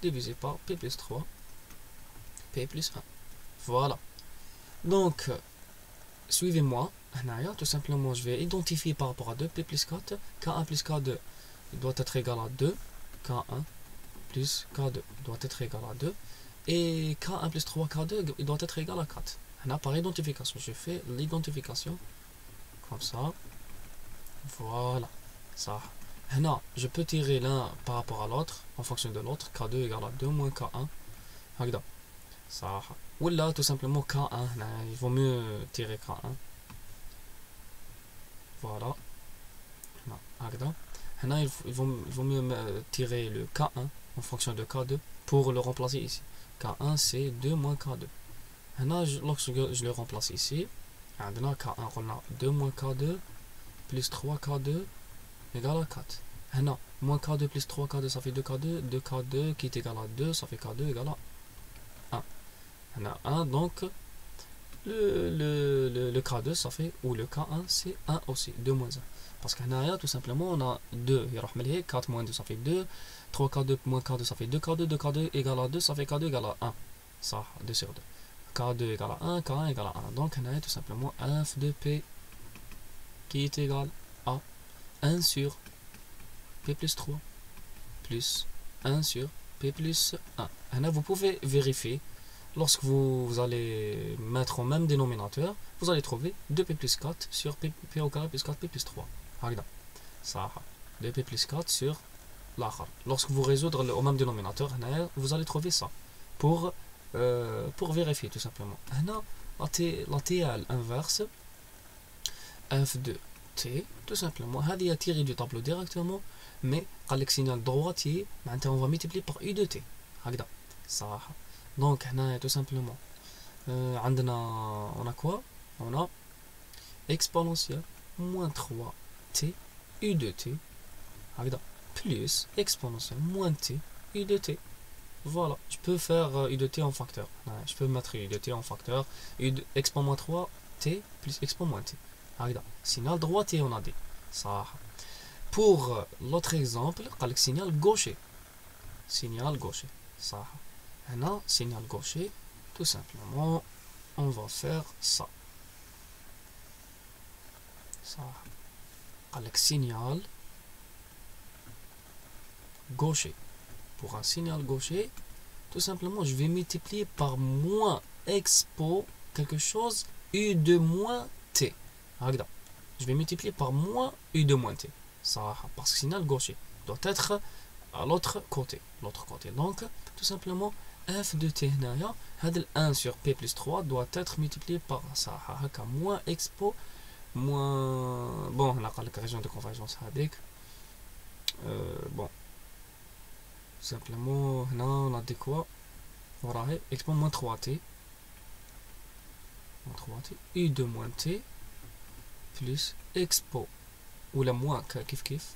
divisé par P plus 3 P plus 1. Voilà. Donc, suivez-moi. Tout simplement, je vais identifier par rapport à 2 P plus 4. K1 plus K2 doit être égal à 2. K1 plus K2 doit être égal à 2. Et K1 plus 3 K2 il doit être égal à 4. Par identification, je fais l'identification comme ça. Voilà. Ça. Je peux tirer l'un par rapport à l'autre en fonction de l'autre. K2 égale à 2 moins K1. Ça. Ou là, tout simplement K1. Il vaut mieux tirer K1. Voilà. Maintenant, il vaut mieux tirer le K1 en fonction de K2 pour le remplacer ici. K1 c'est 2 moins K2. Maintenant, lorsque je le remplace ici, عندنا K1 on a 2 moins K2 plus 3 K2 égale à 4. Maintenant, moins K2 plus 3 K2 ça fait 2 K2, 2 K2 qui est égal à 2, ça fait K2 égale à 1. Maintenant 1, donc le K2 ça fait, ou le K1 c'est 1 aussi, 2 moins 1. Parce que là, tout simplement, on a 2, 4 moins 2 ça fait 2, 3 K2 moins K2 ça fait 2 K2, 2 K2 égale à 2, ça fait K2 égale à 1. Ça, 2 sur 2. K2 égale à 1, K1 égale à 1. Donc, on a tout simplement f de P qui est égal à 1 sur P plus 3 plus 1 sur P plus 1. Là, vous pouvez vérifier. Lorsque vous allez mettre au même dénominateur, vous allez trouver 2P plus 4 sur P au carré plus 4P plus 3. Regarde. Ça, 2P plus 4 sur l'autre. Lorsque vous résoudre au même dénominateur, vous allez trouver ça. Pour vérifier tout simplement. La TL inverse f de t, tout simplement. هذه est tirée du tableau directement, mais قال لك signal droitier, on va multiplier par u de t. هكذا صح. Donc هنا tout simplement on a quoi? On a exponentielle moins 3t u de t هكذا plus exponentielle moins t u de t. Voilà, je peux faire u de t en facteur. Je peux mettre u de t en facteur. Expo moins 3t plus expo moins t. Signal droitier, on a dit. Ça. Pour l'autre exemple, signal gaucher. Signal gaucher. Ça. Maintenant, signal gaucher, tout simplement, on va faire ça. Ça. Signal gaucher. Pour un signal gaucher, tout simplement, je vais multiplier par moins expo quelque chose u de moins t. Je vais multiplier par moins u de moins t. Ça, parce que signal gaucher doit être à l'autre côté. Donc, tout simplement, f de t, 1 sur p plus 3 doit être multiplié par ça. Moins expo, moins... Bon, on a la région de convergence avec. Bon. Simplement, là, on a dit quoi? Voilà, expo moins 3t. Moins 3t. U de moins t. Plus expo. Ou la moins kif.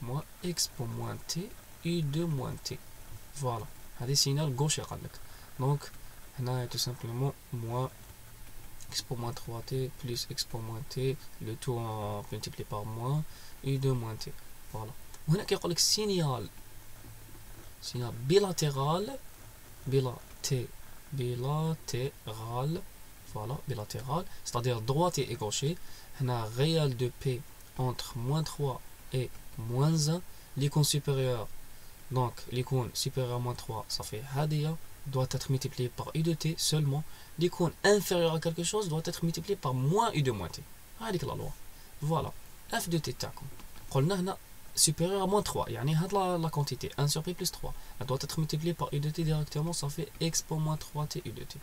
Moins expo moins t. U de moins t. Voilà. C'est un signal gauche. Donc, là, tout simplement, moins expo moins 3t plus expo moins t. Le tout en multiplié par moins. U de moins t. Voilà. On a qu'il y a le signal bilatéral, bilatéral, voilà, bilatéral, c'est-à-dire droitier et gaucher. On a réel de P entre moins 3 et moins 1, l'icône supérieure, donc l'icône supérieure à moins 3, ça fait hadia, doit être multiplié par u de t seulement. L'icône inférieure à quelque chose doit être multiplié par moins u de moins t. هذيك la loi. Voilà, f de t تاعكم. قلنا هنا supérieur à moins 3, يعني la quantité 1 sur p plus 3, elle doit être multipliée par u de t directement, ça fait expo moins 3t u de t.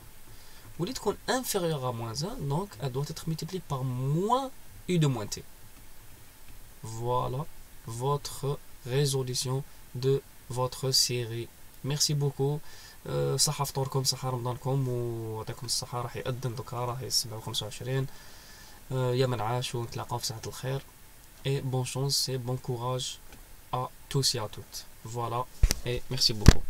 Vous dites qu'on est inférieur à moins 1, donc elle doit être multipliée par moins u de moins t. Voilà votre résolution de votre série. Merci beaucoup. صحة فطوركم، صحة رمضانكم، ويعطيكم الصحة. راح يأذن دوكا، راهي 7:25. يا من عاش ونتلاقاو في ساعة الخير. Et bonne chance et bon courage à tous et à toutes. Voilà, et merci beaucoup.